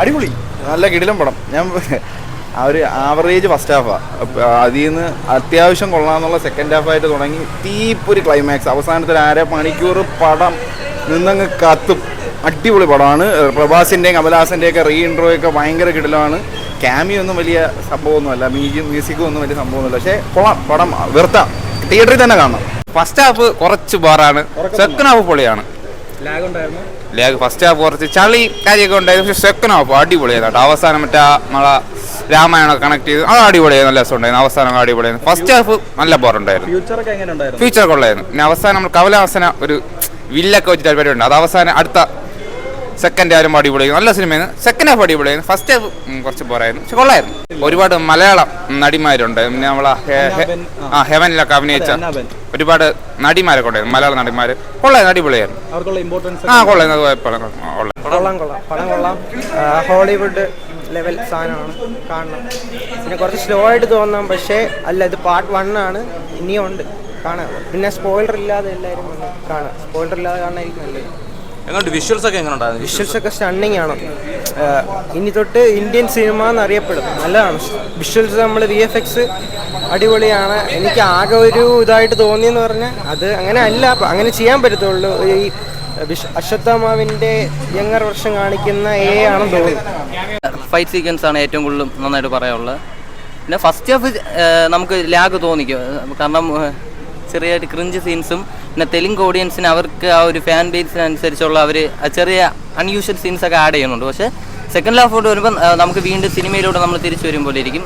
അടിപൊളി, നല്ല കിടിലം പടം. ഞാൻ ഒരു ആവറേജ് ഫസ്റ്റ് ഹാഫാണ്, അതിൽ നിന്ന് അത്യാവശ്യം കൊള്ളാമെന്നുള്ള സെക്കൻഡ് ഹാഫായിട്ട് തുടങ്ങി തീപ്പൊരു ക്ലൈമാക്സ്, അവസാനത്തെ ഒരു 1.5 മണിക്കൂർ പടം നിന്നങ്ങ് കത്തും. അടിപൊളി പടമാണ്. പ്രഭാസിൻ്റെയും കമലഹാസൻ്റെയൊക്കെ റീ ഇൻട്രോയൊക്കെ ഭയങ്കര കിടിലമാണ്. ക്യാമിയൊന്നും വലിയ സംഭവമൊന്നുമല്ല, മ്യൂസിക്കും ഒന്നും വലിയ സംഭവമൊന്നുമില്ല, പക്ഷേ കൊള്ളാം, പടം വെറുത്ത തിയേറ്ററിൽ തന്നെ കാണണം. ഫസ്റ്റ് ഹാഫ് കുറച്ച് ബോറാണ്, സെക്കൻഡ് ഹാഫ് പൊളിയാണ്. ലാഗ് ഫസ്റ്റ് ഹാഫ് കുറച്ച് ചളി കാര്യമൊക്കെ ഉണ്ടായിരുന്നു, പക്ഷേ സെക്കൻഡ് ഹാഫ് അടിപൊളിയായിരുന്നു. അവസാനം മറ്റേ നമ്മളെ രാമായണമൊക്കെ കണക്ട് ചെയ്ത് അത് അടിപൊളിയായിരുന്നു, നല്ല രസം ഉണ്ടായിരുന്നു. അവസാനം അടിപൊളിയായിരുന്നു. ഫസ്റ്റ് ഹാഫ് നല്ല ബോറുണ്ടായിരുന്നു, ഫ്യൂച്ചർ കൊള്ളായിരുന്നു. പിന്നെ അവസാനം നമ്മൾ കമലഹാസന ഒരു വില്ലൊക്കെ വെച്ചിട്ട് പരിപാടി ഉണ്ട്, അത് അവസാനം അടുത്ത സെക്കൻഡ് ഹാഫും അടിപൊളിയായിരുന്നു, നല്ല സിനിമയായിരുന്നു. സെക്കൻഡ് ഹാഫ് അടിപൊളിയായിരുന്നു. ഫസ്റ്റ് ഹാഫ് കുറച്ച് ബോറായിരുന്നു, പക്ഷെ കൊള്ളായിരുന്നു. ഒരുപാട് മലയാളം നടിമാരുണ്ട്, പിന്നെ നമ്മളെ ഹെവനിലൊക്കെ അഭിനയിച്ച ഒരുപാട് നടിമാരൊക്കെ ഉണ്ടായിരുന്നു, മലയാള നടിമാർ. കൊള്ളായിരുന്നു, അടിപൊളിയായിരുന്നു. കൊള്ളാം. ഹോളിവുഡ് ലെവൽ സാധനമാണ്, കാണണം. പിന്നെ കുറച്ച് സ്ലോ ആയിട്ട് തോന്നാം, പക്ഷേ അല്ല, ഇത് പാർട്ട് 1 ആണ്, ഇനിയും ഉണ്ട് കാണാം. പിന്നെ സ്പോയിലർ ഇല്ലാതെ എല്ലാവരും കാണാം, സ്പോയിലർ ഇല്ലാതെ കാണാനായിരിക്കും നല്ലത്. വിഷ്വൽസ് ഒക്കെ എങ്ങനെ ഉണ്ടായിരുന്നു? വിഷ്വൽസ് ഒക്കെ സ്റ്റണ്ണിങ് ആണ്. ഇനി തൊട്ട് ഇന്ത്യൻ സിനിമ എന്നറിയപ്പെടും, നല്ലതാണ്. വിഷ്വൽസ് നമ്മൾ VFX അടിപൊളിയാണ്. എനിക്ക് ആകെ ഒരു ഇതായിട്ട് തോന്നിയെന്ന് പറഞ്ഞാൽ അത് അങ്ങനെ അല്ല, അങ്ങനെ ചെയ്യാൻ പറ്റത്തുള്ളൂ. ഈ അശ്വത്ഥാമാവിൻ്റെ യങ്ങർ വർഷം കാണിക്കുന്ന ആണെന്ന് തോന്നുന്നു. ഫൈറ്റ് സീക്വൻസ് ആണ് ഏറ്റവും കൂടുതൽ നന്നായിട്ട് പറയാനുള്ളത്. പിന്നെ ഫസ്റ്റ് ഹാഫ് നമുക്ക് ലാഗ് തോന്നിക്കും, കാരണം ചെറിയായിട്ട് ക്രിഞ്ച് സീൻസും, പിന്നെ തെലുങ്ക് ഓഡിയൻസിന് അവർക്ക് ആ ഒരു ഫാൻ ബേസിനനുസരിച്ചുള്ള അവർ ചെറിയ അൺയൂഷ്വൽ സീൻസൊക്കെ ആഡ് ചെയ്യുന്നുണ്ട്. പക്ഷേ സെക്കൻഡ് ഹാഫോട്ട് വരുമ്പോൾ നമുക്ക് വീണ്ടും സിനിമയിലൂടെ നമ്മൾ തിരിച്ചു വരുമ്പോൾ ഇരിക്കും,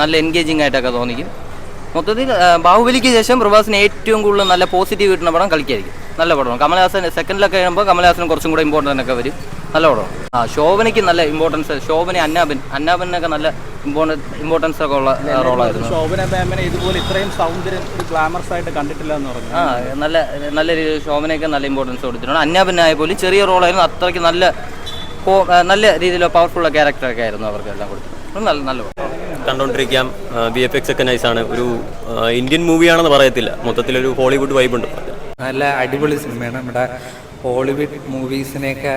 നല്ല എൻഗേജിങ് ആയിട്ടൊക്കെ തോന്നിക്കും. മൊത്തത്തിൽ ബാഹുബലിക്ക് ശേഷം പ്രഭാസിന് ഏറ്റവും കൂടുതൽ നല്ല പോസിറ്റീവ് കിട്ടുന്ന പടം കളിക്കായിരിക്കും, നല്ല പടമാണ്. കമലഹാസൻ സെക്കൻഡിലൊക്കെ കഴിയുമ്പോൾ കമലഹാസന് കുറച്ചും കൂടെ ഇമ്പോർട്ടൻ്റ് ഒക്കെ വരും, നല്ല പടമാണ്. ശോഭനയ്ക്ക് നല്ല ഇമ്പോർട്ടൻസ്, ശോഭന അന്നാബനൊക്കെ നല്ല ഇമ്പോർട്ടൻസ് ഒക്കെ ഉള്ള റോളായിരുന്നു. ശോഭന മാമിനെ ഇതുപോലെ ഇത്രയും സൗന്ദര്യം ഗ്ലാമറസ് ആയിട്ട് കണ്ടിട്ടില്ല എന്ന് പറഞ്ഞു. നല്ല രീതിയിൽ ശോഭനയൊക്കെ നല്ല ഇമ്പോർട്ടൻസ് കൊടുത്തിട്ടുണ്ട്. അന്നാബനായ പോലും ചെറിയ റോളായിരുന്നു, അത്രയ്ക്ക് നല്ല രീതിയിലുള്ള പവർഫുള്ള ക്യാരക്ടറൊക്കെ ആയിരുന്നു അവർക്കെല്ലാം കൊടുത്തത്. നല്ല കണ്ടോണ്ടിരിക്കാം. VFX ഒക്കെ നൈസാണ്. ഒരു ഇന്ത്യൻ മൂവിയാണെന്ന് പറയത്തില്ല, മൊത്തത്തിലൊരു ഹോളിവുഡ് വൈബ് ഉണ്ട്. നല്ല അടിപൊളി സിനിമയാണ്. നമ്മുടെ ഹോളിവുഡ് മൂവീസിനെയൊക്കെ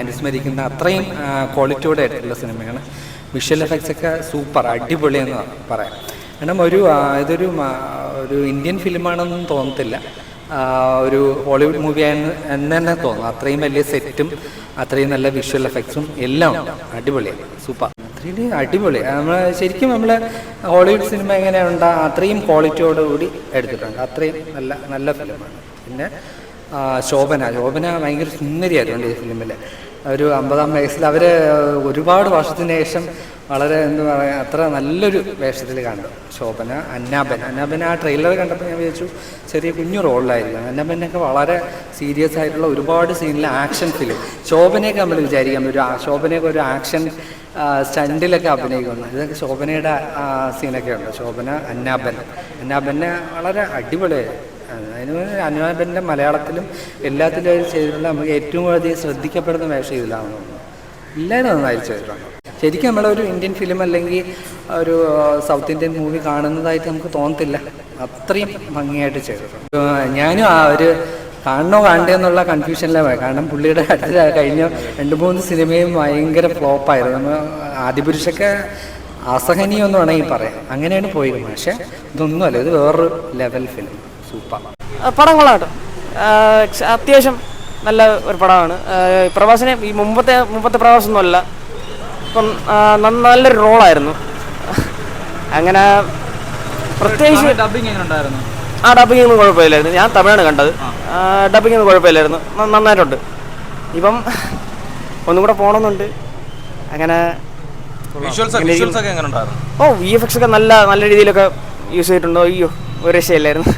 അനുസ്മരിക്കുന്ന അത്രയും ക്വാളിറ്റിയോടെ ആയിട്ടുള്ള സിനിമയാണ്. വിഷ്വൽ എഫക്ട്സ് ഒക്കെ സൂപ്പർ അടിപൊളിയെന്ന് പറയാം. കാരണം ഇതൊരു ഇന്ത്യൻ ഫിലിമാണെന്നും തോന്നത്തില്ല, ഒരു ഹോളിവുഡ് മൂവിയാണെന്ന് എന്ന് തന്നെ തോന്നും. അത്രയും വലിയ സെറ്റും അത്രയും നല്ല വിഷ്വൽ എഫക്ട്സും എല്ലാം ഉണ്ട്, അടിപൊളിയാണ്, സൂപ്പർ. അടിപൊളി. ശരിക്കും നമ്മൾ ഹോളിവുഡ് സിനിമ എങ്ങനെയുണ്ടോ അത്രയും ക്വാളിറ്റിയോടുകൂടി എടുത്തിട്ടുണ്ട്, അത്രയും നല്ല ഫിലിമാണ്. പിന്നെ ശോഭന ഭയങ്കര സുന്ദരിയായിരുന്നു ഈ ഫിലിമിൽ. ഒരു 50-ാം വയസ്സിൽ അവർ ഒരുപാട് വർഷത്തിന് ശേഷം വളരെ എന്താ പറയുക, അത്ര നല്ലൊരു വേഷത്തിൽ കണ്ടു ശോഭന. അന്നാബൻ ആ ട്രെയിലർ കണ്ടപ്പോൾ ഞാൻ വിചാരിച്ചു ചെറിയ കുഞ്ഞു റോളിലായിരിക്കും. അന്നാബനൊക്കെ വളരെ സീരിയസ് ആയിട്ടുള്ള ഒരുപാട് സീനിൽ ആക്ഷൻ ഫിലിം. ശോഭനയൊക്കെ നമ്മൾ വിചാരിക്കാം ശോഭനയൊക്കെ ഒരു ആക്ഷൻ സ്റ്റണ്ടിലൊക്കെ അഭിനയിക്കുന്നു. ഇതൊക്കെ ശോഭനയുടെ സീനൊക്കെ ഉണ്ട്. ശോഭന അന്നാബനെ വളരെ അടിപൊളിയായി. അതിന് അന്നാബൻ്റെ മലയാളത്തിലും എല്ലാത്തിലും ചെയ്തിട്ടുള്ള നമുക്ക് ഏറ്റവും അധികം ശ്രദ്ധിക്കപ്പെടുന്ന വേഷം ഇതിലാണെന്ന് തോന്നുന്നു. എല്ലാവരും നന്നായി ചെയ്തിട്ടുണ്ട്. ശരിക്കും നമ്മളൊരു ഇന്ത്യൻ ഫിലിം അല്ലെങ്കിൽ ഒരു സൗത്ത് ഇന്ത്യൻ മൂവി കാണുന്നതായിട്ട് നമുക്ക് തോന്നത്തില്ല, അത്രയും ഭംഗിയായിട്ട് ചെയ്തിട്ടുണ്ട്. ഞാനും ആ ഒരു കാണണോ കാണണ്ടേ എന്നുള്ള കൺഫ്യൂഷനിലാണ് പോയത്. കാരണം പുള്ളിയുടെ കഴിഞ്ഞ 2-3 സിനിമയും ഭയങ്കര ഫ്ലോപ്പായിരുന്നു. നമ്മൾ ആദിപുരുഷൊക്കെ അസഹനീയൊന്നും വേണമെങ്കിൽ പറയാം, അങ്ങനെയാണ് പോയിരുന്നത്. പക്ഷേ ഇതൊന്നുമല്ല, ഇത് വേറൊരു ലെവൽ ഫിലിം, സൂപ്പർ പടം കൊള്ളാട്ടോ. അത്യാവശ്യം നല്ല ഒരു പടമാണ്. പ്രഭാസിനെ ഈ മുമ്പത്തെ പ്രഭാസമൊന്നുമല്ല, ഇപ്പം നല്ലൊരു റോളായിരുന്നു. അങ്ങനെ പ്രത്യേകിച്ച് ഡബിങ് എങ്ങനെ ഉണ്ടായിരുന്നു? ഡബിങ് ഒന്നും കുഴപ്പമില്ലായിരുന്നു. ഞാൻ തമിഴാണ് കണ്ടത്. ഡബിങ് ഒന്നും കുഴപ്പമില്ലായിരുന്നു, നന്നായിട്ടുണ്ട്. ഇപ്പം ഒന്നും കൂടെ പോകണമെന്നുണ്ട്. അങ്ങനെ VFX ഒക്കെ VFX ഒക്കെ നല്ല രീതിയിലൊക്കെ യൂസ് ചെയ്തിട്ടുണ്ടോ? അയ്യോ, ഒരു രക്ഷയില്ലായിരുന്നു.